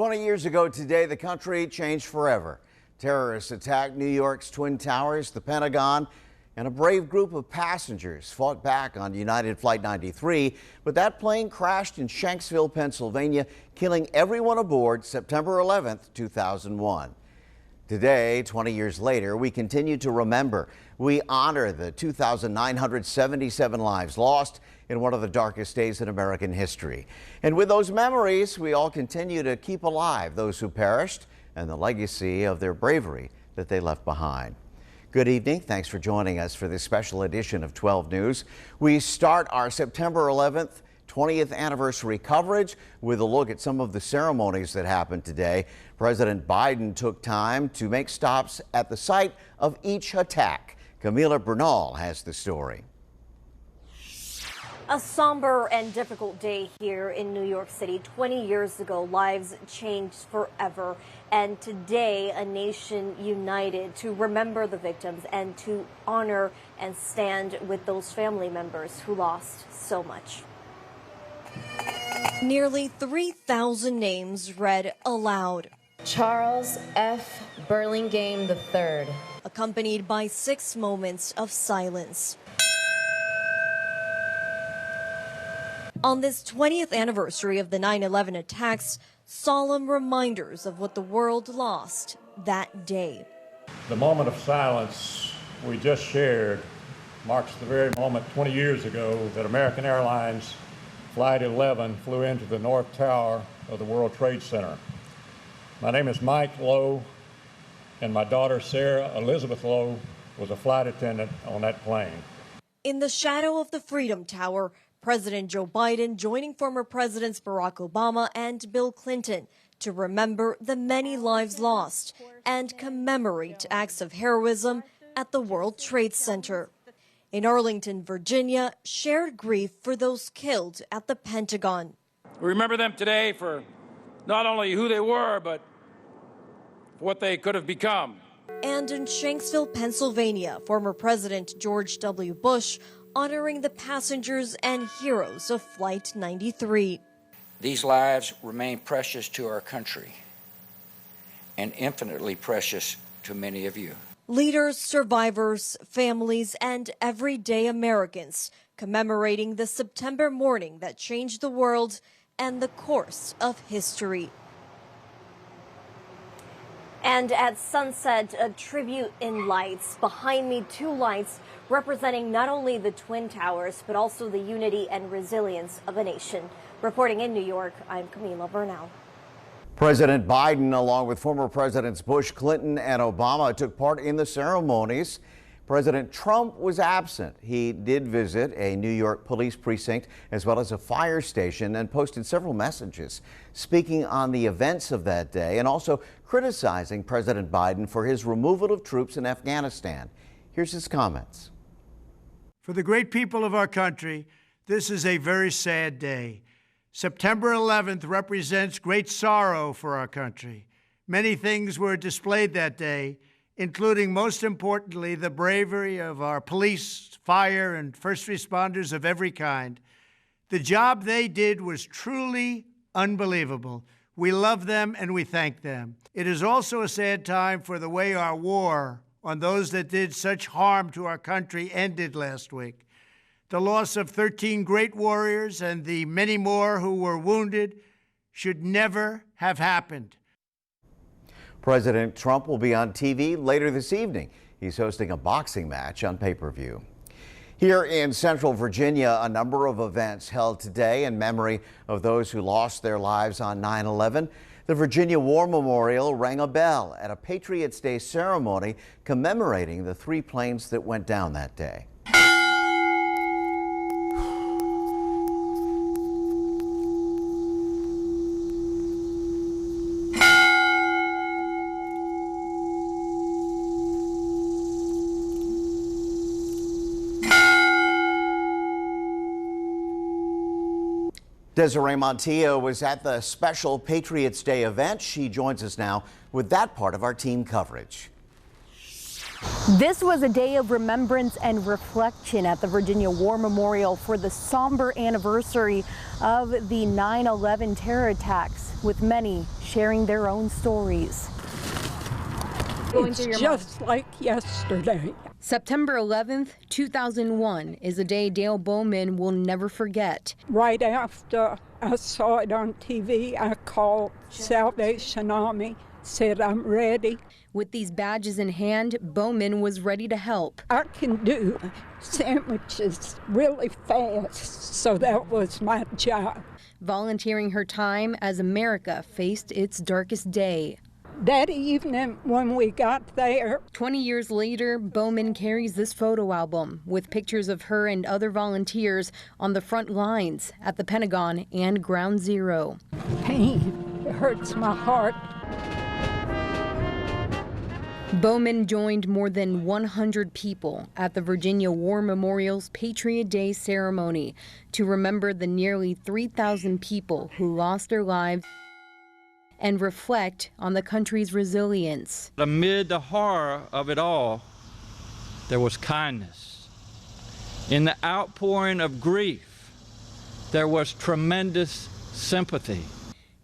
20 years ago today, the country changed forever. Terrorists attacked New York's Twin Towers, the Pentagon, and a brave group of passengers fought back on United Flight 93, but that plane crashed in Shanksville, Pennsylvania, killing everyone aboard September 11th, 2001. Today, 20 years later, we continue to remember. We honor the 2,977 lives lost in one of the darkest days in American history. And with those memories, we all continue to keep alive those who perished and the legacy of their bravery that they left behind. Good evening. Thanks for joining us for this special edition of 12 News. We start our September 11th 20th anniversary coverage with a look at some of the ceremonies that happened today. President Biden took time to make stops at the site of each attack. Camila Bernal has the story. A somber and difficult day here in New York City. 20 years ago, lives changed forever. And today, a nation united to remember the victims and to honor and stand with those family members who lost so much. Nearly 3,000 names read aloud. Charles F. Burlingame III. Accompanied by 6 moments of silence. On this 20th anniversary of the 9/11 attacks, solemn reminders of what the world lost that day. The moment of silence we just shared marks the very moment 20 years ago that American Airlines Flight 11 flew into the North Tower of the World Trade Center. My name is Mike Lowe, and my daughter Sarah Elizabeth Lowe was a flight attendant on that plane. In the shadow of the Freedom Tower, President Joe Biden joining former Presidents Barack Obama and Bill Clinton to remember the many lives lost and commemorate acts of heroism at the World Trade Center. In Arlington, Virginia, shared grief for those killed at the Pentagon. We remember them today for not only who they were, but what they could have become. And in Shanksville, Pennsylvania, former President George W. Bush honoring the passengers and heroes of Flight 93. These lives remain precious to our country and infinitely precious to many of you. Leaders, survivors, families, and everyday Americans commemorating the September morning that changed the world and the course of history. And at sunset, a tribute in lights. Behind me, 2 lights representing not only the Twin Towers, but also the unity and resilience of a nation. Reporting in New York, I'm Camila Bernal. President Biden, along with former Presidents Bush, Clinton, and Obama, took part in the ceremonies. President Trump was absent. He did visit a New York police precinct as well as a fire station and posted several messages speaking on the events of that day and also criticizing President Biden for his removal of troops in Afghanistan. Here's his comments. For the great people of our country, this is a very sad day. September 11th represents great sorrow for our country. Many things were displayed that day, including, most importantly, the bravery of our police, fire, and first responders of every kind. The job they did was truly unbelievable. We love them and we thank them. It is also a sad time for the way our war on those that did such harm to our country ended last week. The loss of 13 great warriors and the many more who were wounded should never have happened. President Trump will be on TV later this evening. He's hosting a boxing match on pay-per-view. Here in Central Virginia, a number of events held today in memory of those who lost their lives on 9/11. The Virginia War Memorial rang a bell at a Patriots Day ceremony commemorating the 3 planes that went down that day. Desiree Montillo was at the special Patriots Day event. She joins us now with that part of our team coverage. This was a day of remembrance and reflection at the Virginia War Memorial for the somber anniversary of the 9/11 terror attacks. with many sharing their own stories. It's just like yesterday. September 11th, 2001 is a day Dale Bowman will never forget. Right after I saw it on TV, I called Salvation Army, said I'm ready. With these badges in hand, Bowman was ready to help. I can do sandwiches really fast, so that was my job. Volunteering her time as America faced its darkest day. That evening when we got there, 20 years later, Bowman carries this photo album with pictures of her and other volunteers on the front lines at the Pentagon and Ground Zero. pain, it hurts my heart. Bowman joined more than 100 people at the Virginia War Memorial's Patriot Day ceremony to remember the nearly 3,000 people who lost their lives and reflect on the country's resilience. Amid the horror of it all, there was kindness. In the outpouring of grief, there was tremendous sympathy.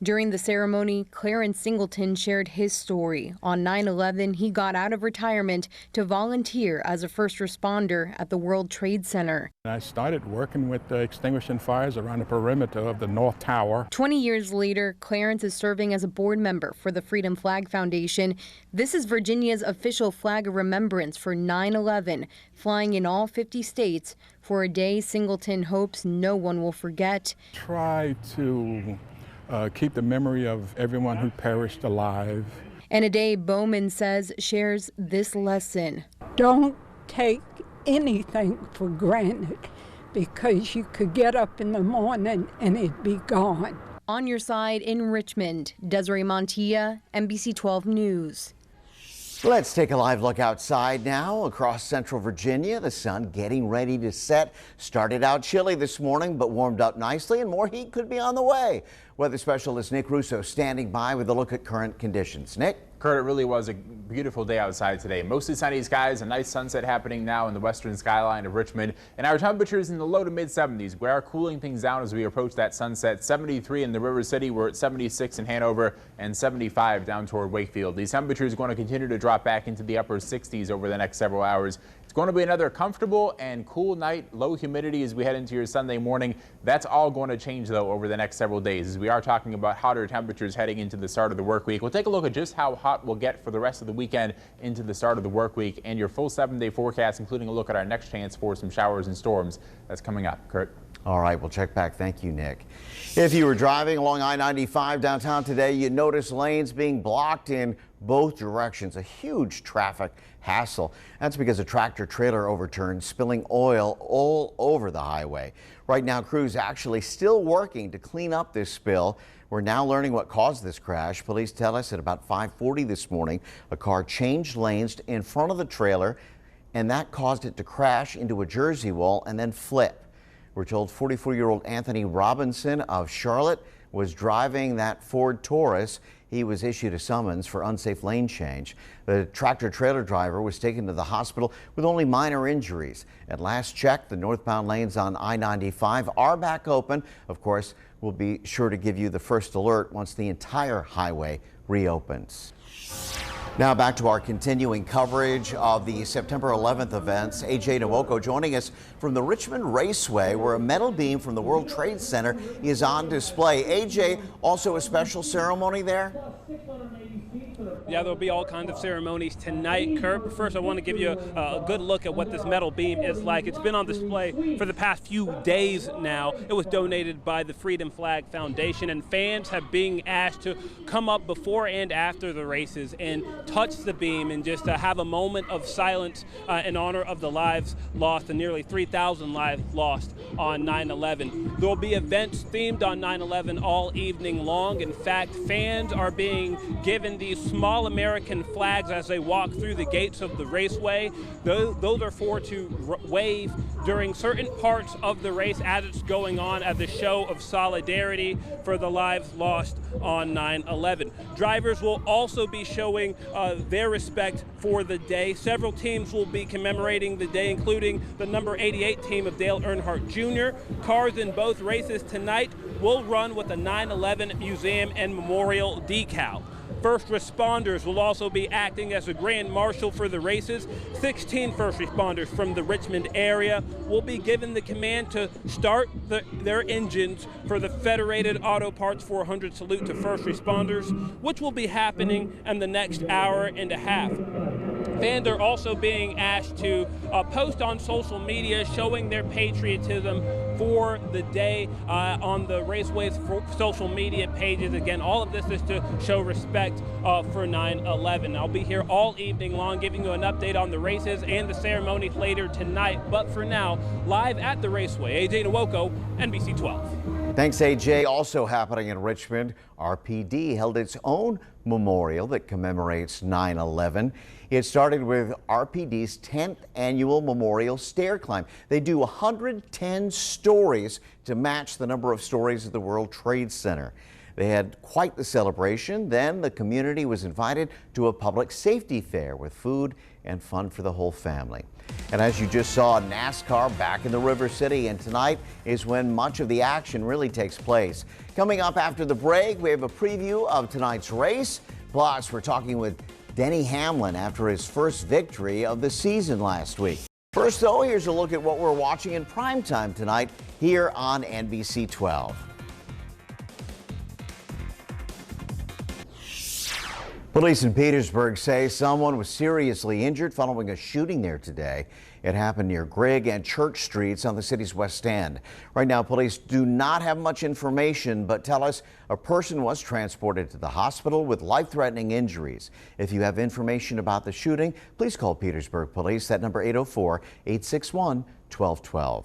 During the ceremony, Clarence Singleton shared his story. On 9/11, he got out of retirement to volunteer as a first responder at the World Trade Center. I started working with extinguishing fires around the perimeter of the North Tower. 20 years later, Clarence is serving as a board member for the Freedom Flag Foundation. This is Virginia's official flag of remembrance for 9/11, flying in all 50 states for a day Singleton hopes no one will forget. Try to keep the memory of everyone who perished alive. And a day Bowman says shares this lesson. Don't take anything for granted, because you could get up in the morning and it'd be gone. On your side in Richmond, Desiree Montilla, NBC12 News. Let's take a live look outside now across central Virginia. The sun getting ready to set. Started out chilly this morning, but warmed up nicely, and more heat could be on the way. Weather specialist Nick Russo standing by with a look at current conditions. Nick? Kurt, it really was a beautiful day outside today. Mostly sunny skies, a nice sunset happening now in the western skyline of Richmond. And our temperatures in the low to mid 70s. We are cooling things down as we approach that sunset. 73 in the River City. We're at 76 in Hanover and 75 down toward Wakefield. These temperatures are going to continue to drop back into the upper 60s over the next several hours. It's going to be another comfortable and cool night, low humidity as we head into your Sunday morning. That's all going to change, though, over the next several days, as we are talking about hotter temperatures heading into the start of the work week. We'll take a look at just how hot we'll get for the rest of the weekend into the start of the work week and your full 7-day forecast, including a look at our next chance for some showers and storms. That's coming up. Kurt? All right, we'll check back. Thank you, Nick. If you were driving along I-95 downtown today, you noticed lanes being blocked in both directions. A huge traffic hassle. That's because a tractor trailer overturned, spilling oil all over the highway. Right now, crews actually still working to clean up this spill. We're now learning what caused this crash. Police tell us at about 5:40 this morning, a car changed lanes in front of the trailer, and that caused it to crash into a Jersey wall and then flip. We're told 44-year-old Anthony Robinson of Charlotte was driving that Ford Taurus. He was issued a summons for unsafe lane change. The tractor-trailer driver was taken to the hospital with only minor injuries. At last check, the northbound lanes on I-95 are back open. Of course, we'll be sure to give you the first alert once the entire highway reopens. Now back to our continuing coverage of the September 11th events. AJ Nwoko joining us from the Richmond Raceway, where a metal beam from the World Trade Center is on display. AJ, also a special ceremony there? Yeah, there'll be all kinds of ceremonies tonight, Kurt. But first, I want to give you a good look at what this metal beam is like. It's been on display for the past few days now. It was donated by the Freedom Flag Foundation, and fans have been asked to come up before and after the races and touch the beam and just have a moment of silence in honor of the lives lost, the nearly 3,000 lives lost on 9/11. There will be events themed on 9/11 all evening long. In fact, fans are being given these small American flags as they walk through the gates of the raceway. Those are for to wave during certain parts of the race as it's going on as a show of solidarity for the lives lost on 9/11. Drivers will also be showing their respect for the day. Several teams will be commemorating the day, including the number 88 team of Dale Earnhardt Jr. Cars in both races tonight will run with a 9/11 Museum and Memorial decal. First responders will also be acting as a grand marshal for the races. 16 first responders from the Richmond area will be given the command to start their engines for the Federated Auto Parts 400 salute to first responders, which will be happening in the next hour and a half. Fans are also being asked to post on social media showing their patriotism for the day on the Raceway's social media pages. Again, all of this is to show respect for 9/11. I'll be here all evening long giving you an update on the races and the ceremonies later tonight. But for now, live at the Raceway, AJ Nwoko, NBC12. Thanks, AJ. Also happening in Richmond, RPD held its own memorial that commemorates 9/11. It started with RPD's 10th annual memorial stair climb. They do 110 stories to match the number of stories at the World Trade Center. They had quite the celebration. Then the community was invited to a public safety fair with food and fun for the whole family. And as you just saw, NASCAR back in the River City, and tonight is when much of the action really takes place. Coming up after the break, we have a preview of tonight's race. Plus, we're talking with Denny Hamlin after his first victory of the season last week. First, though, here's a look at what we're watching in primetime tonight here on NBC12. Police in Petersburg say someone was seriously injured following a shooting there today. It happened near Grigg and Church Streets on the city's west end. Right now, police do not have much information, but tell us a person was transported to the hospital with life-threatening injuries. If you have information about the shooting, please call Petersburg Police. That number 804-861-1212.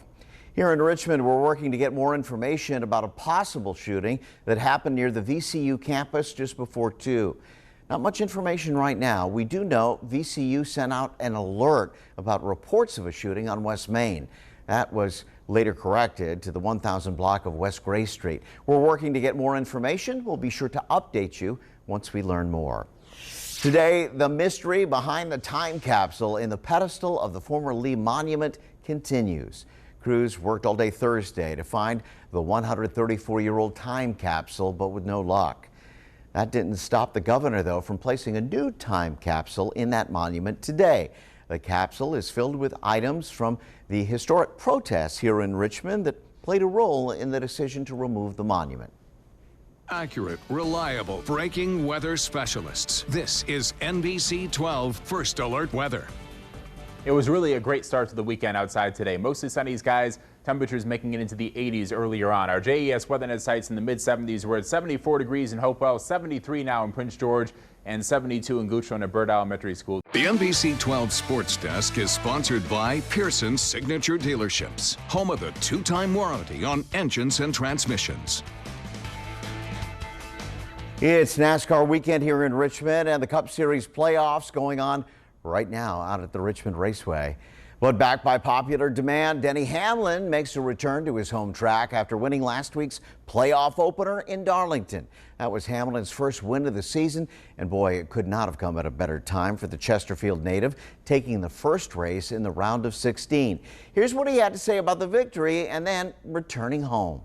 Here in Richmond, we're working to get more information about a possible shooting that happened near the VCU campus just before 2. Not much information right now. We do know VCU sent out an alert about reports of a shooting on West Main. That was later corrected to the 1000 block of West Gray Street. We're working to get more information. We'll be sure to update you once we learn more. Today, the mystery behind the time capsule in the pedestal of the former Lee Monument continues. Crews worked all day Thursday to find the 134-year-old time capsule, but with no luck. That didn't stop the governor, though, from placing a new time capsule in that monument today. The capsule is filled with items from the historic protests here in Richmond that played a role in the decision to remove the monument. Accurate, reliable, breaking weather specialists. This is NBC12 First Alert Weather. It was really a great start to the weekend outside today. Mostly sunny skies, temperatures making it into the 80s earlier on. Our JES WeatherNet sites in the mid-70s. We're at 74 degrees in Hopewell, 73 now in Prince George, and 72 in Goochland at Bird Elementary School. The NBC12 Sports Desk is sponsored by Pearson's Signature Dealerships, home of the 2-time warranty on engines and transmissions. It's NASCAR weekend here in Richmond, and the Cup Series playoffs going on right now out at the Richmond Raceway. But back by popular demand, Denny Hamlin makes a return to his home track after winning last week's playoff opener in Darlington. That was Hamlin's first win of the season, and boy, it could not have come at a better time for the Chesterfield native, taking the first race in the round of 16. Here's what he had to say about the victory and then returning home.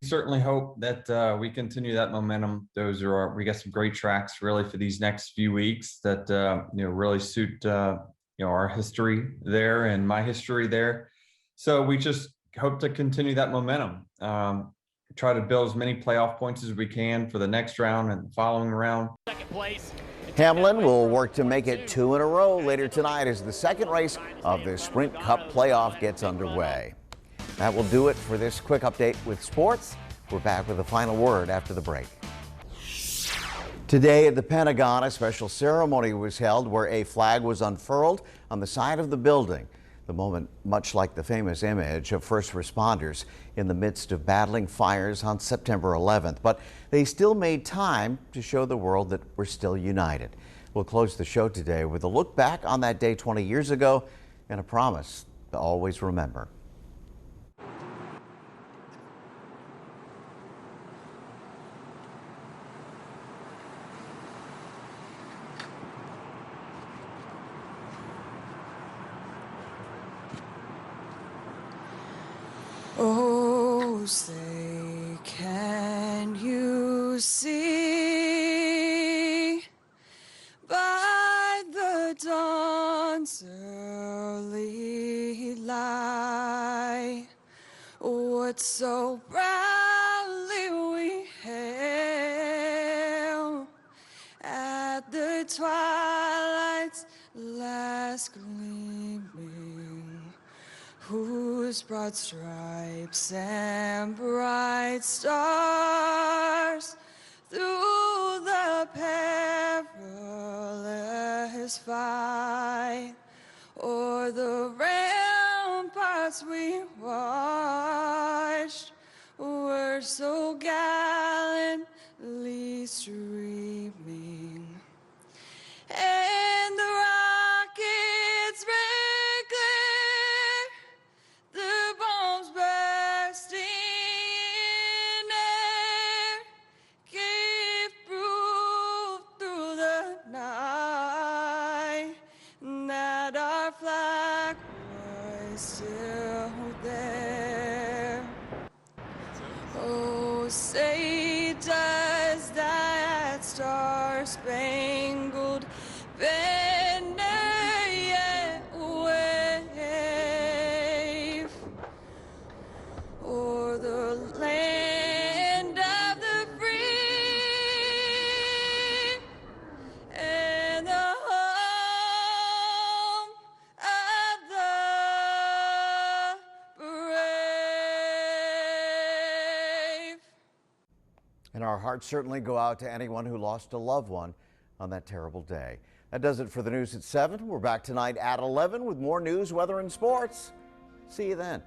We certainly hope that we continue that momentum. We got some great tracks really for these next few weeks that really suit our history there and my history there. So we just hope to continue that momentum. Try to build as many playoff points as we can for the next round and the following round. Hamlin will work to make it 2 in a row later tonight as the second race of the Sprint Cup playoff gets underway. That will do it for this quick update with sports. We're back with the final word after the break. Today at the Pentagon, a special ceremony was held where a flag was unfurled on the side of the building. The moment, much like the famous image of first responders in the midst of battling fires on September 11th. But they still made time to show the world that we're still united. We'll close the show today with a look back on that day 20 years ago and a promise to always remember. Oh, say, can you see by the dawn's early light what so proudly we hailed at the twilight's last gleaming, whose broad stripes and bright stars through the perilous fight o'er the ramparts we watched were so gallantly streaming, and the rockets red glare, the bombs bursting in air, gave proof through the night that our flag was still there. Oh, say does that star-spangled banner yet wave o'er the land of the free and the home of the brave. And our hearts certainly go out to anyone who lost a loved one on that terrible day. That does it for the news at 7. We're back tonight at 11 with more news, weather, and sports. See you then.